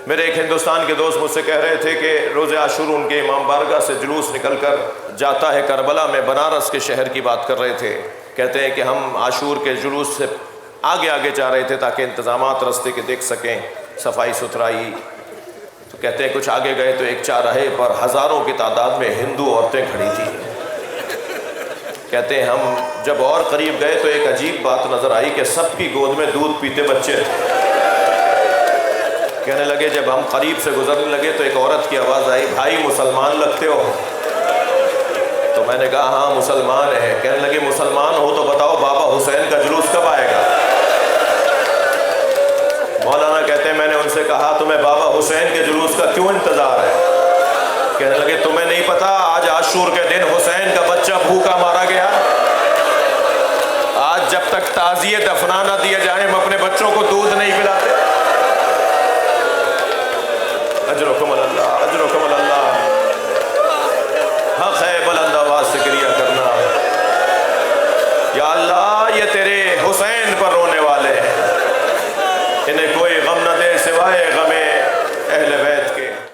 میرے ایک ہندوستان کے دوست مجھ سے کہہ رہے تھے کہ روز عاشور ان کے امام بارگاہ سے جلوس نکل کر جاتا ہے کربلا میں، بنارس کے شہر کی بات کر رہے تھے۔ کہتے ہیں کہ ہم عاشور کے جلوس سے آگے آگے جا رہے تھے تاکہ انتظامات راستے کے دیکھ سکیں، صفائی ستھرائی۔ تو کہتے ہیں کچھ آگے گئے تو ایک چارراہے پر ہزاروں کی تعداد میں ہندو عورتیں کھڑی تھیں۔ کہتے ہیں ہم جب اور قریب گئے تو ایک عجیب بات نظر آئی کہ سب کی گود میں دودھ پیتے بچے تھے۔ کہنے لگے جب ہم قریب سے گزرنے لگے تو ایک عورت کی آواز آئی، بھائی مسلمان لگتے ہو؟ تو میں نے کہا ہاں مسلمان ہے۔ کہنے لگے مسلمان ہو تو بتاؤ بابا حسین کا جلوس کب آئے گا؟ مولانا کہتے ہیں میں نے ان سے کہا تمہیں بابا حسین کے جلوس کا کیوں انتظار ہے؟ کہنے لگے تمہیں نہیں پتا آج عاشور کے دن حسین کا بچہ بھوکا مارا گیا؟ آج جب تک تعزیے دفنا نہ دیے جائیں ہم اپنے بچوں کو دودھ نہیں پلاتے۔ اجرکم اللہ، اجرکم اللہ۔ حق ہے بلند آواز سے گریہ کرنا۔ یا اللہ یہ تیرے حسین پر رونے والے ہیں، انہیں کوئی غم نہ دے سوائے غم